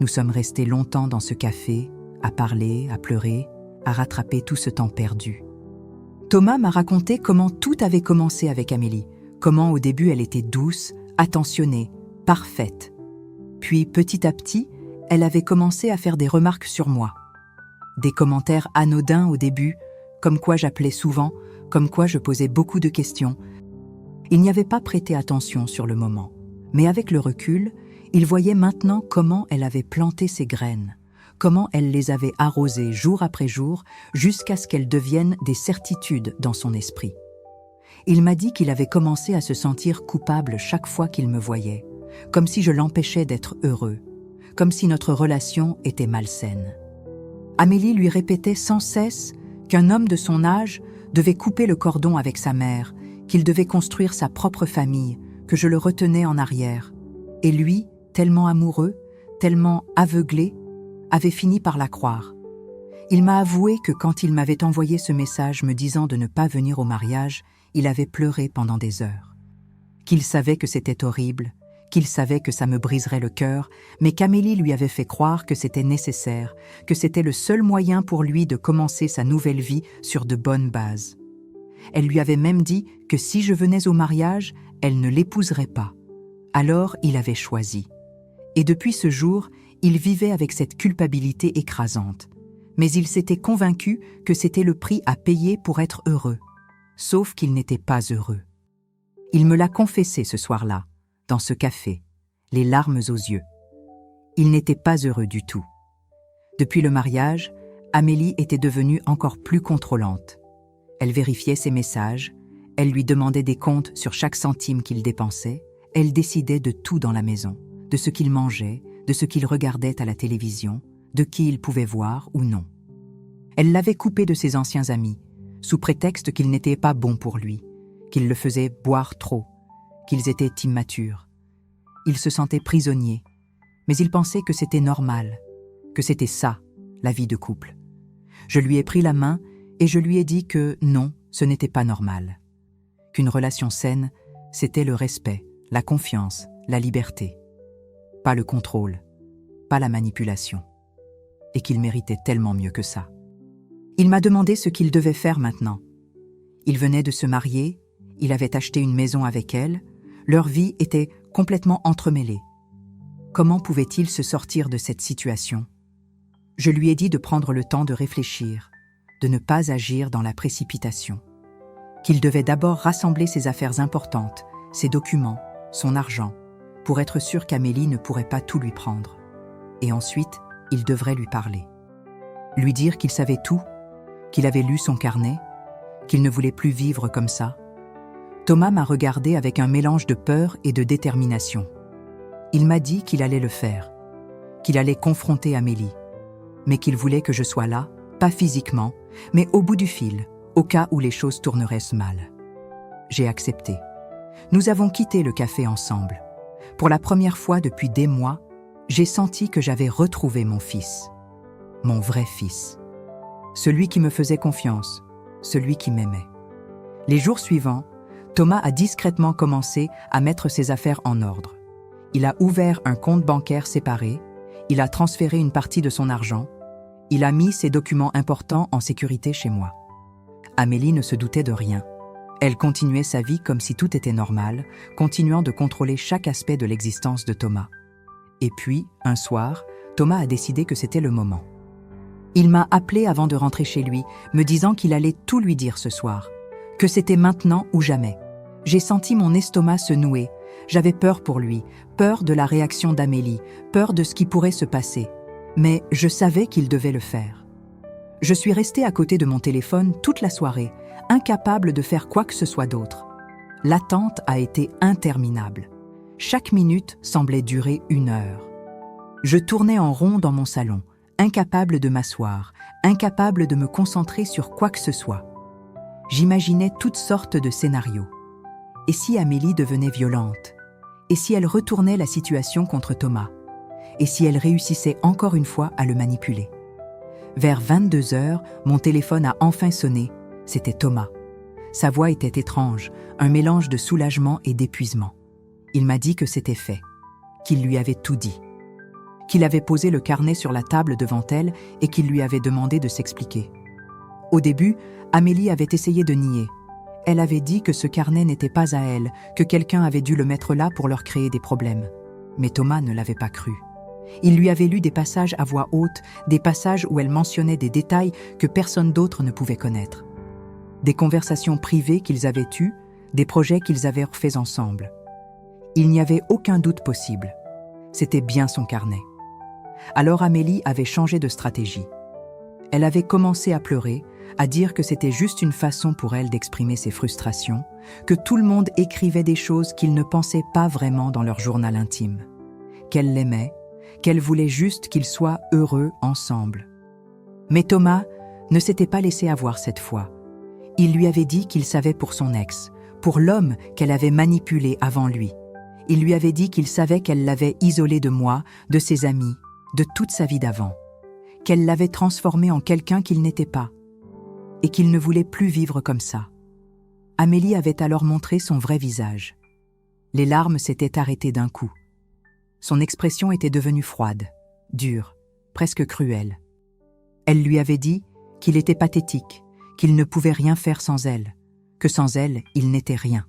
Nous sommes restés longtemps dans ce café, à parler, à pleurer, à rattraper tout ce temps perdu. Thomas m'a raconté comment tout avait commencé avec Amélie, comment au début elle était douce, attentionnée, parfaite. Puis petit à petit, elle avait commencé à faire des remarques sur moi. Des commentaires anodins au début, comme quoi j'appelais souvent, comme quoi je posais beaucoup de questions. Il n'y avait pas prêté attention sur le moment, mais avec le recul, il voyait maintenant comment elle avait planté ses graines, comment elle les avait arrosées jour après jour jusqu'à ce qu'elles deviennent des certitudes dans son esprit. Il m'a dit qu'il avait commencé à se sentir coupable chaque fois qu'il me voyait, comme si je l'empêchais d'être heureux, comme si notre relation était malsaine. Amélie lui répétait sans cesse qu'un homme de son âge devait couper le cordon avec sa mère, qu'il devait construire sa propre famille, que je le retenais en arrière. Et lui, tellement amoureux, tellement aveuglé, avait fini par la croire. Il m'a avoué que quand il m'avait envoyé ce message me disant de ne pas venir au mariage, il avait pleuré pendant des heures. Qu'il savait que c'était horrible, qu'il savait que ça me briserait le cœur, mais qu'Amélie lui avait fait croire que c'était nécessaire, que c'était le seul moyen pour lui de commencer sa nouvelle vie sur de bonnes bases. Elle lui avait même dit que si je venais au mariage, elle ne l'épouserait pas. Alors il avait choisi. Et depuis ce jour, il vivait avec cette culpabilité écrasante. Mais il s'était convaincu que c'était le prix à payer pour être heureux. Sauf qu'il n'était pas heureux. Il me l'a confessé ce soir-là, dans ce café, les larmes aux yeux. Il n'était pas heureux du tout. Depuis le mariage, Amélie était devenue encore plus contrôlante. Elle vérifiait ses messages, elle lui demandait des comptes sur chaque centime qu'il dépensait, elle décidait de tout dans la maison, de ce qu'il mangeait, de ce qu'il regardait à la télévision, de qui il pouvait voir ou non. Elle l'avait coupé de ses anciens amis, sous prétexte qu'ils n'étaient pas bons pour lui, qu'ils le faisaient boire trop, qu'ils étaient immatures. Il se sentait prisonnier, mais il pensait que c'était normal, que c'était ça, la vie de couple. Je lui ai pris la main et je lui ai dit que non, ce n'était pas normal. Qu'une relation saine, c'était le respect, la confiance, la liberté. Pas le contrôle, pas la manipulation. Et qu'il méritait tellement mieux que ça. Il m'a demandé ce qu'il devait faire maintenant. Il venait de se marier, il avait acheté une maison avec elle, leur vie était complètement entremêlée. Comment pouvait-il se sortir de cette situation? Je lui ai dit de prendre le temps de réfléchir, de ne pas agir dans la précipitation. Qu'il devait d'abord rassembler ses affaires importantes, ses documents, son argent, pour être sûr qu'Amélie ne pourrait pas tout lui prendre. Et ensuite, il devrait lui parler. Lui dire qu'il savait tout, qu'il avait lu son carnet, qu'il ne voulait plus vivre comme ça. Thomas m'a regardé avec un mélange de peur et de détermination. Il m'a dit qu'il allait le faire, qu'il allait confronter Amélie, mais qu'il voulait que je sois là, pas physiquement, mais au bout du fil, au cas où les choses tourneraient mal. J'ai accepté. Nous avons quitté le café ensemble. Pour la première fois depuis des mois, j'ai senti que j'avais retrouvé mon fils. Mon vrai fils. Celui qui me faisait confiance, celui qui m'aimait. Les jours suivants, Thomas a discrètement commencé à mettre ses affaires en ordre. Il a ouvert un compte bancaire séparé, il a transféré une partie de son argent, il a mis ses documents importants en sécurité chez moi. Amélie ne se doutait de rien. Elle continuait sa vie comme si tout était normal, continuant de contrôler chaque aspect de l'existence de Thomas. Et puis, un soir, Thomas a décidé que c'était le moment. Il m'a appelé avant de rentrer chez lui, me disant qu'il allait tout lui dire ce soir, que c'était maintenant ou jamais. J'ai senti mon estomac se nouer. J'avais peur pour lui, peur de la réaction d'Amélie, peur de ce qui pourrait se passer. Mais je savais qu'il devait le faire. Je suis restée à côté de mon téléphone toute la soirée, incapable de faire quoi que ce soit d'autre. L'attente a été interminable. Chaque minute semblait durer 1 heure. Je tournais en rond dans mon salon, incapable de m'asseoir, incapable de me concentrer sur quoi que ce soit. J'imaginais toutes sortes de scénarios. Et si Amélie devenait violente? Et si elle retournait la situation contre Thomas? Et si elle réussissait encore une fois à le manipuler? Vers 22 heures, mon téléphone a enfin sonné. C'était Thomas. Sa voix était étrange, un mélange de soulagement et d'épuisement. Il m'a dit que c'était fait, qu'il lui avait tout dit, qu'il avait posé le carnet sur la table devant elle et qu'il lui avait demandé de s'expliquer. Au début, Amélie avait essayé de nier. Elle avait dit que ce carnet n'était pas à elle, que quelqu'un avait dû le mettre là pour leur créer des problèmes. Mais Thomas ne l'avait pas cru. Il lui avait lu des passages à voix haute, des passages où elle mentionnait des détails que personne d'autre ne pouvait connaître. Des conversations privées qu'ils avaient eues, des projets qu'ils avaient refaits ensemble. Il n'y avait aucun doute possible. C'était bien son carnet. Alors Amélie avait changé de stratégie. Elle avait commencé à pleurer, à dire que c'était juste une façon pour elle d'exprimer ses frustrations, que tout le monde écrivait des choses qu'ils ne pensaient pas vraiment dans leur journal intime. Qu'elle l'aimait, qu'elle voulait juste qu'ils soient heureux ensemble. Mais Thomas ne s'était pas laissé avoir cette fois. Il lui avait dit qu'il savait pour son ex, pour l'homme qu'elle avait manipulé avant lui. Il lui avait dit qu'il savait qu'elle l'avait isolé de moi, de ses amis, de toute sa vie d'avant, qu'elle l'avait transformé en quelqu'un qu'il n'était pas, et qu'il ne voulait plus vivre comme ça. Amélie avait alors montré son vrai visage. Les larmes s'étaient arrêtées d'un coup. Son expression était devenue froide, dure, presque cruelle. Elle lui avait dit qu'il était pathétique, qu'il ne pouvait rien faire sans elle, que sans elle, il n'était rien.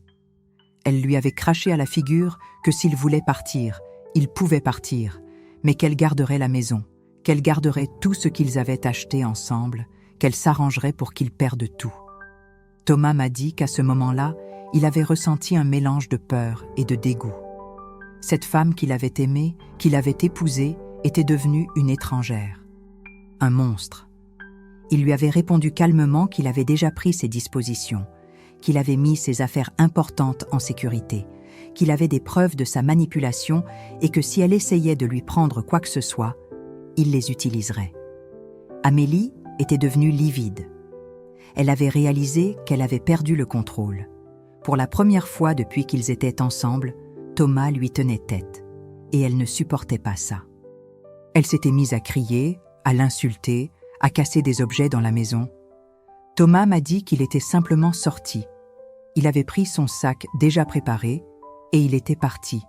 Elle lui avait craché à la figure que s'il voulait partir, il pouvait partir, mais qu'elle garderait la maison, qu'elle garderait tout ce qu'ils avaient acheté ensemble, qu'elle s'arrangerait pour qu'ils perdent tout. Thomas m'a dit qu'à ce moment-là, il avait ressenti un mélange de peur et de dégoût. Cette femme qu'il avait aimée, qu'il avait épousée, était devenue une étrangère. Un monstre. Il lui avait répondu calmement qu'il avait déjà pris ses dispositions, qu'il avait mis ses affaires importantes en sécurité, qu'il avait des preuves de sa manipulation et que si elle essayait de lui prendre quoi que ce soit, il les utiliserait. Amélie était devenue livide. Elle avait réalisé qu'elle avait perdu le contrôle. Pour la première fois depuis qu'ils étaient ensemble, Thomas lui tenait tête, et elle ne supportait pas ça. Elle s'était mise à crier, à l'insulter, à casser des objets dans la maison. Thomas m'a dit qu'il était simplement sorti. Il avait pris son sac déjà préparé, et il était parti,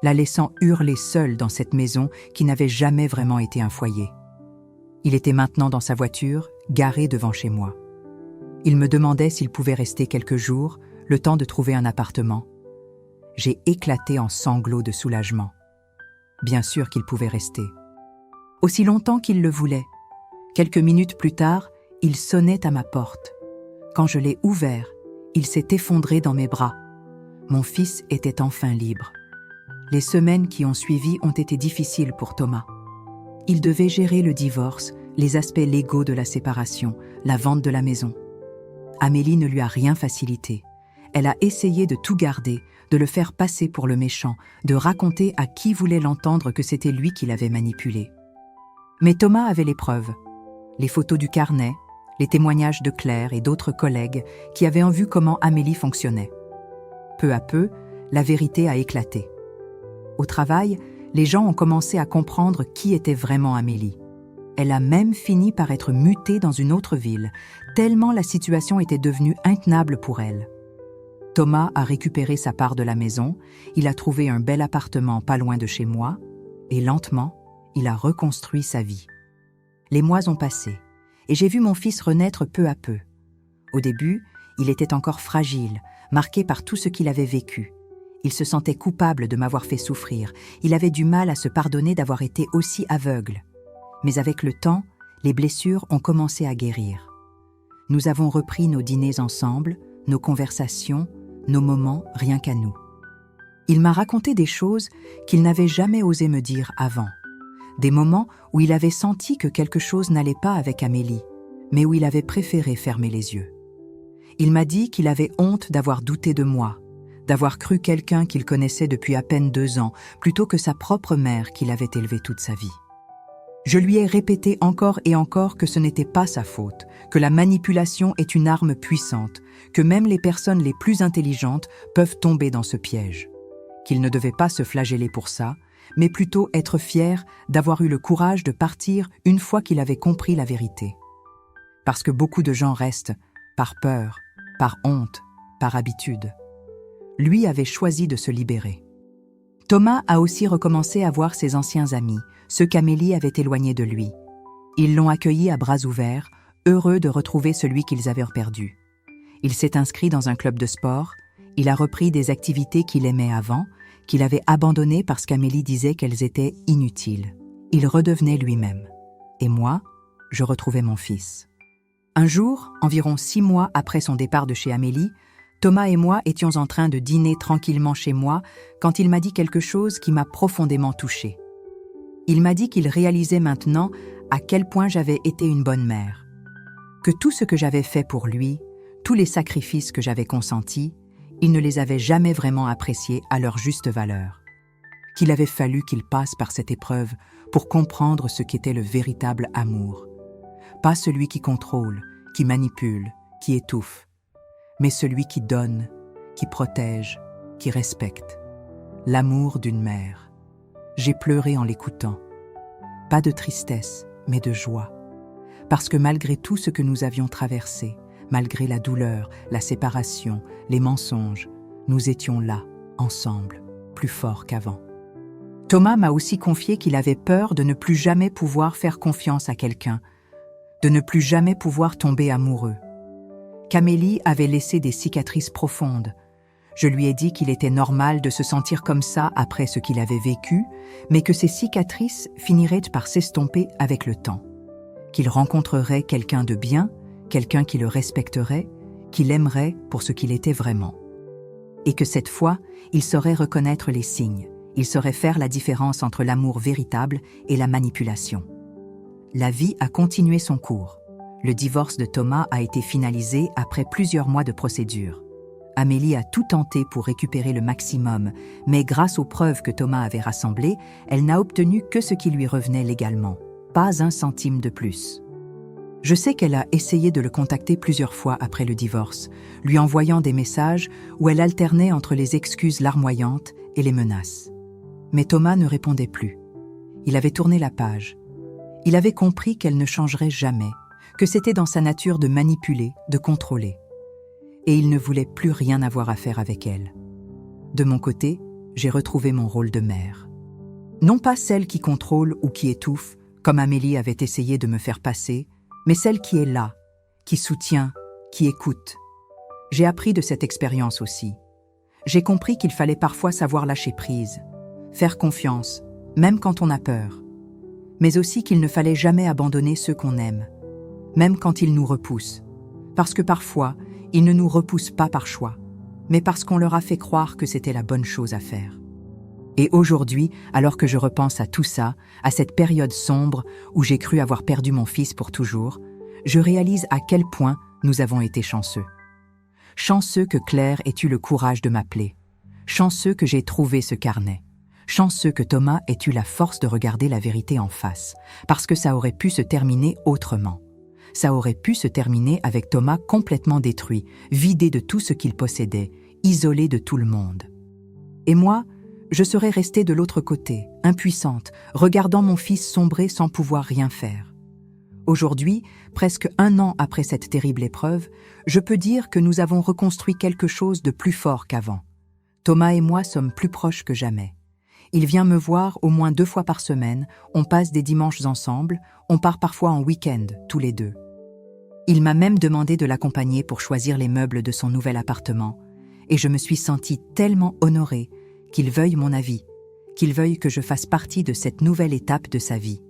la laissant hurler seule dans cette maison qui n'avait jamais vraiment été un foyer. Il était maintenant dans sa voiture, garée devant chez moi. Il me demandait s'il pouvait rester quelques jours, le temps de trouver un appartement. J'ai éclaté en sanglots de soulagement. Bien sûr qu'il pouvait rester. Aussi longtemps qu'il le voulait. Quelques minutes plus tard, il sonnait à ma porte. Quand je l'ai ouvert, il s'est effondré dans mes bras. Mon fils était enfin libre. Les semaines qui ont suivi ont été difficiles pour Thomas. Il devait gérer le divorce, les aspects légaux de la séparation, la vente de la maison. Amélie ne lui a rien facilité. Elle a essayé de tout garder, de le faire passer pour le méchant, de raconter à qui voulait l'entendre que c'était lui qui l'avait manipulé. Mais Thomas avait les preuves. Les photos du carnet, les témoignages de Claire et d'autres collègues qui avaient vu comment Amélie fonctionnait. Peu à peu, la vérité a éclaté. Au travail, les gens ont commencé à comprendre qui était vraiment Amélie. Elle a même fini par être mutée dans une autre ville, tellement la situation était devenue intenable pour elle. Thomas a récupéré sa part de la maison, il a trouvé un bel appartement pas loin de chez moi, et lentement, il a reconstruit sa vie. Les mois ont passé, et j'ai vu mon fils renaître peu à peu. Au début, il était encore fragile, marqué par tout ce qu'il avait vécu. Il se sentait coupable de m'avoir fait souffrir, il avait du mal à se pardonner d'avoir été aussi aveugle. Mais avec le temps, les blessures ont commencé à guérir. Nous avons repris nos dîners ensemble, nos conversations, nos moments rien qu'à nous. Il m'a raconté des choses qu'il n'avait jamais osé me dire avant. Des moments où il avait senti que quelque chose n'allait pas avec Amélie, mais où il avait préféré fermer les yeux. Il m'a dit qu'il avait honte d'avoir douté de moi, d'avoir cru quelqu'un qu'il connaissait depuis à peine 2 ans, plutôt que sa propre mère qu'il avait élevée toute sa vie. Je lui ai répété encore et encore que ce n'était pas sa faute, que la manipulation est une arme puissante, que même les personnes les plus intelligentes peuvent tomber dans ce piège. qu'il ne devait pas se flageller pour ça, mais plutôt être fier d'avoir eu le courage de partir une fois qu'il avait compris la vérité. Parce que beaucoup de gens restent par peur, par honte, par habitude. Lui avait choisi de se libérer. Thomas a aussi recommencé à voir ses anciens amis, ceux qu'Amélie avait éloignés de lui. Ils l'ont accueilli à bras ouverts, heureux de retrouver celui qu'ils avaient perdu. Il s'est inscrit dans un club de sport, il a repris des activités qu'il aimait avant, qu'il avait abandonnées parce qu'Amélie disait qu'elles étaient inutiles. Il redevenait lui-même. Et moi, je retrouvais mon fils. Un jour, environ 6 mois après son départ de chez Amélie, Thomas et moi étions en train de dîner tranquillement chez moi quand il m'a dit quelque chose qui m'a profondément touchée. Il m'a dit qu'il réalisait maintenant à quel point j'avais été une bonne mère, que tout ce que j'avais fait pour lui, tous les sacrifices que j'avais consentis, il ne les avait jamais vraiment appréciés à leur juste valeur, qu'il avait fallu qu'il passe par cette épreuve pour comprendre ce qu'était le véritable amour. Pas celui qui contrôle, qui manipule, qui étouffe, mais celui qui donne, qui protège, qui respecte. L'amour d'une mère. J'ai pleuré en l'écoutant. Pas de tristesse, mais de joie. Parce que malgré tout ce que nous avions traversé, malgré la douleur, la séparation, les mensonges, nous étions là, ensemble, plus forts qu'avant. Thomas m'a aussi confié qu'il avait peur de ne plus jamais pouvoir faire confiance à quelqu'un, de ne plus jamais pouvoir tomber amoureux. Qu'Amélie avait laissé des cicatrices profondes. Je lui ai dit qu'il était normal de se sentir comme ça après ce qu'il avait vécu, mais que ces cicatrices finiraient par s'estomper avec le temps. Qu'il rencontrerait quelqu'un de bien, quelqu'un qui le respecterait, qui l'aimerait pour ce qu'il était vraiment. Et que cette fois, il saurait reconnaître les signes, il saurait faire la différence entre l'amour véritable et la manipulation. La vie a continué son cours. Le divorce de Thomas a été finalisé après plusieurs mois de procédure. Amélie a tout tenté pour récupérer le maximum, mais grâce aux preuves que Thomas avait rassemblées, elle n'a obtenu que ce qui lui revenait légalement, pas un centime de plus. Je sais qu'elle a essayé de le contacter plusieurs fois après le divorce, lui envoyant des messages où elle alternait entre les excuses larmoyantes et les menaces. Mais Thomas ne répondait plus. Il avait tourné la page. Il avait compris qu'elle ne changerait jamais, que c'était dans sa nature de manipuler, de contrôler. Et il ne voulait plus rien avoir à faire avec elle. De mon côté, j'ai retrouvé mon rôle de mère. Non pas celle qui contrôle ou qui étouffe, comme Amélie avait essayé de me faire passer, mais celle qui est là, qui soutient, qui écoute. J'ai appris de cette expérience aussi. J'ai compris qu'il fallait parfois savoir lâcher prise, faire confiance, même quand on a peur. Mais aussi qu'il ne fallait jamais abandonner ceux qu'on aime, même quand ils nous repoussent. Parce que parfois, ils ne nous repoussent pas par choix, mais parce qu'on leur a fait croire que c'était la bonne chose à faire. Et aujourd'hui, alors que je repense à tout ça, à cette période sombre où j'ai cru avoir perdu mon fils pour toujours, je réalise à quel point nous avons été chanceux. Chanceux que Claire ait eu le courage de m'appeler. Chanceux que j'ai trouvé ce carnet. Chanceux que Thomas ait eu la force de regarder la vérité en face, parce que ça aurait pu se terminer autrement. Ça aurait pu se terminer avec Thomas complètement détruit, vidé de tout ce qu'il possédait, isolé de tout le monde. Et moi, je serais restée de l'autre côté, impuissante, regardant mon fils sombrer sans pouvoir rien faire. Aujourd'hui, presque 1 an après cette terrible épreuve, je peux dire que nous avons reconstruit quelque chose de plus fort qu'avant. Thomas et moi sommes plus proches que jamais. Il vient me voir au moins 2 fois par semaine, on passe des dimanches ensemble, on part parfois en week-end, tous les 2. Il m'a même demandé de l'accompagner pour choisir les meubles de son nouvel appartement, et je me suis sentie tellement honorée qu'il veuille mon avis, qu'il veuille que je fasse partie de cette nouvelle étape de sa vie.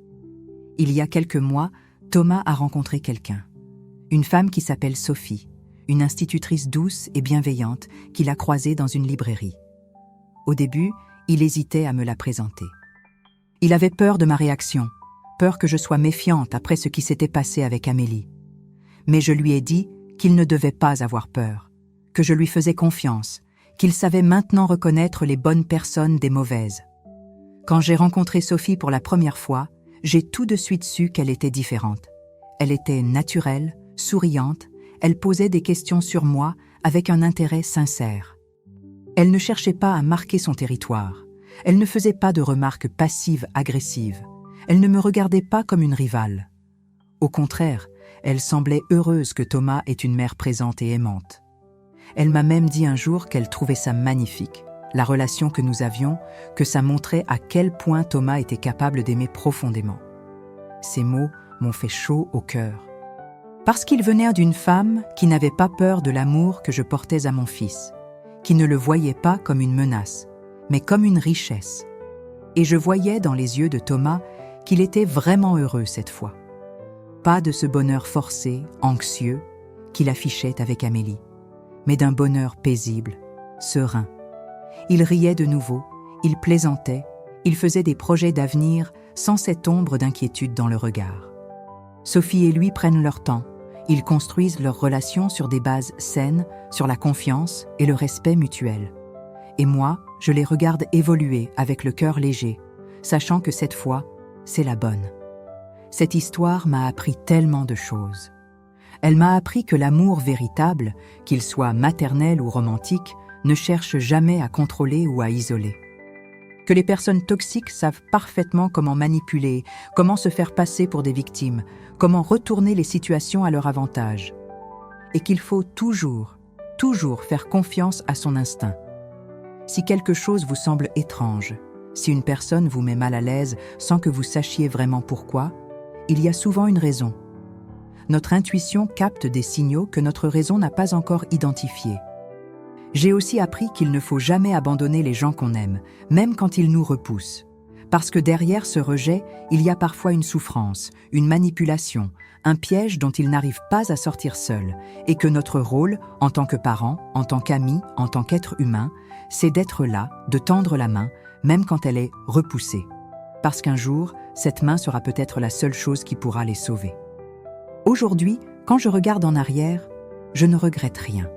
Il y a quelques mois, Thomas a rencontré quelqu'un. Une femme qui s'appelle Sophie, une institutrice douce et bienveillante qu'il a croisée dans une librairie. Au début, il hésitait à me la présenter. Il avait peur de ma réaction, peur que je sois méfiante après ce qui s'était passé avec Amélie. Mais je lui ai dit qu'il ne devait pas avoir peur, que je lui faisais confiance, qu'il savait maintenant reconnaître les bonnes personnes des mauvaises. Quand j'ai rencontré Sophie pour la première fois, j'ai tout de suite su qu'elle était différente. Elle était naturelle, souriante, elle posait des questions sur moi avec un intérêt sincère. Elle ne cherchait pas à marquer son territoire. Elle ne faisait pas de remarques passives-agressives. Elle ne me regardait pas comme une rivale. Au contraire, elle semblait heureuse que Thomas ait une mère présente et aimante. Elle m'a même dit un jour qu'elle trouvait ça magnifique, la relation que nous avions, que ça montrait à quel point Thomas était capable d'aimer profondément. Ces mots m'ont fait chaud au cœur. Parce qu'ils venaient d'une femme qui n'avait pas peur de l'amour que je portais à mon fils, qui ne le voyait pas comme une menace, mais comme une richesse. Et je voyais dans les yeux de Thomas qu'il était vraiment heureux cette fois. Pas de ce bonheur forcé, anxieux, qu'il affichait avec Amélie, mais d'un bonheur paisible, serein. Il riait de nouveau, il plaisantait, il faisait des projets d'avenir sans cette ombre d'inquiétude dans le regard. Sophie et lui prennent leur temps, ils construisent leur relation sur des bases saines, sur la confiance et le respect mutuel. Et moi, je les regarde évoluer avec le cœur léger, sachant que cette fois, c'est la bonne. Cette histoire m'a appris tellement de choses. Elle m'a appris que l'amour véritable, qu'il soit maternel ou romantique, ne cherche jamais à contrôler ou à isoler. Que les personnes toxiques savent parfaitement comment manipuler, comment se faire passer pour des victimes, comment retourner les situations à leur avantage. Et qu'il faut toujours faire confiance à son instinct. Si quelque chose vous semble étrange, si une personne vous met mal à l'aise sans que vous sachiez vraiment pourquoi, il y a souvent une raison. Notre intuition capte des signaux que notre raison n'a pas encore identifiés. J'ai aussi appris qu'il ne faut jamais abandonner les gens qu'on aime, même quand ils nous repoussent. Parce que derrière ce rejet, il y a parfois une souffrance, une manipulation, un piège dont ils n'arrivent pas à sortir seuls, et que notre rôle, en tant que parents, en tant qu'amis, en tant qu'être humain, c'est d'être là, de tendre la main, même quand elle est repoussée. Parce qu'un jour, cette main sera peut-être la seule chose qui pourra les sauver. Aujourd'hui, quand je regarde en arrière, je ne regrette rien.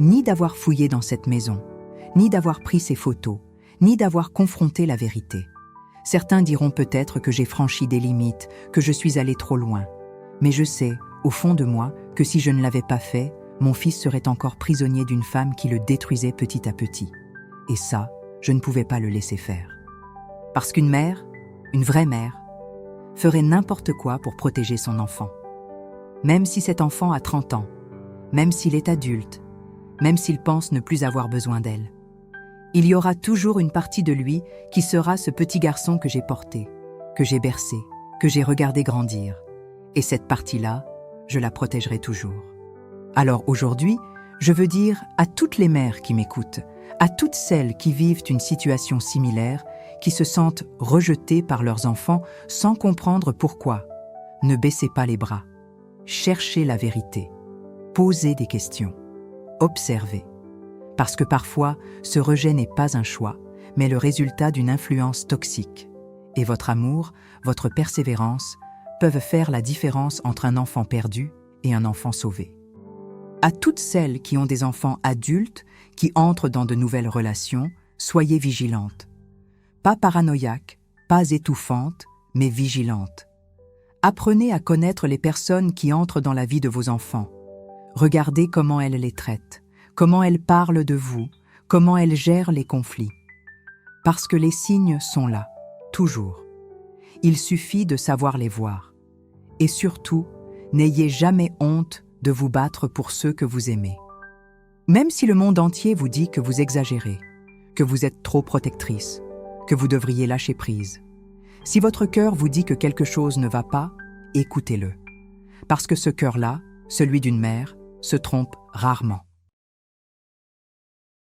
Ni d'avoir fouillé dans cette maison, ni d'avoir pris ces photos, ni d'avoir confronté la vérité. Certains diront peut-être que j'ai franchi des limites, que je suis allé trop loin. Mais je sais, au fond de moi, que si je ne l'avais pas fait, mon fils serait encore prisonnier d'une femme qui le détruisait petit à petit. Et ça, je ne pouvais pas le laisser faire. Parce qu'une mère, une vraie mère, ferait n'importe quoi pour protéger son enfant. Même si cet enfant a 30 ans, même s'il est adulte, même s'il pense ne plus avoir besoin d'elle. Il y aura toujours une partie de lui qui sera ce petit garçon que j'ai porté, que j'ai bercé, que j'ai regardé grandir. Et cette partie-là, je la protégerai toujours. Alors aujourd'hui, je veux dire à toutes les mères qui m'écoutent, à toutes celles qui vivent une situation similaire, qui se sentent rejetées par leurs enfants sans comprendre pourquoi. Ne baissez pas les bras. Cherchez la vérité. Posez des questions. Observez. Parce que parfois, ce rejet n'est pas un choix, mais le résultat d'une influence toxique. Et votre amour, votre persévérance peuvent faire la différence entre un enfant perdu et un enfant sauvé. À toutes celles qui ont des enfants adultes, qui entrent dans de nouvelles relations, soyez vigilantes. Pas paranoïaques, pas étouffantes, mais vigilantes. Apprenez à connaître les personnes qui entrent dans la vie de vos enfants. Regardez comment elles les traitent, comment elles parlent de vous, comment elles gèrent les conflits. Parce que les signes sont là, toujours. Il suffit de savoir les voir. Et surtout, n'ayez jamais honte de vous battre pour ceux que vous aimez. Même si le monde entier vous dit que vous exagérez, que vous êtes trop protectrice, que vous devriez lâcher prise. Si votre cœur vous dit que quelque chose ne va pas, écoutez-le. Parce que ce cœur-là, celui d'une mère, se trompe rarement.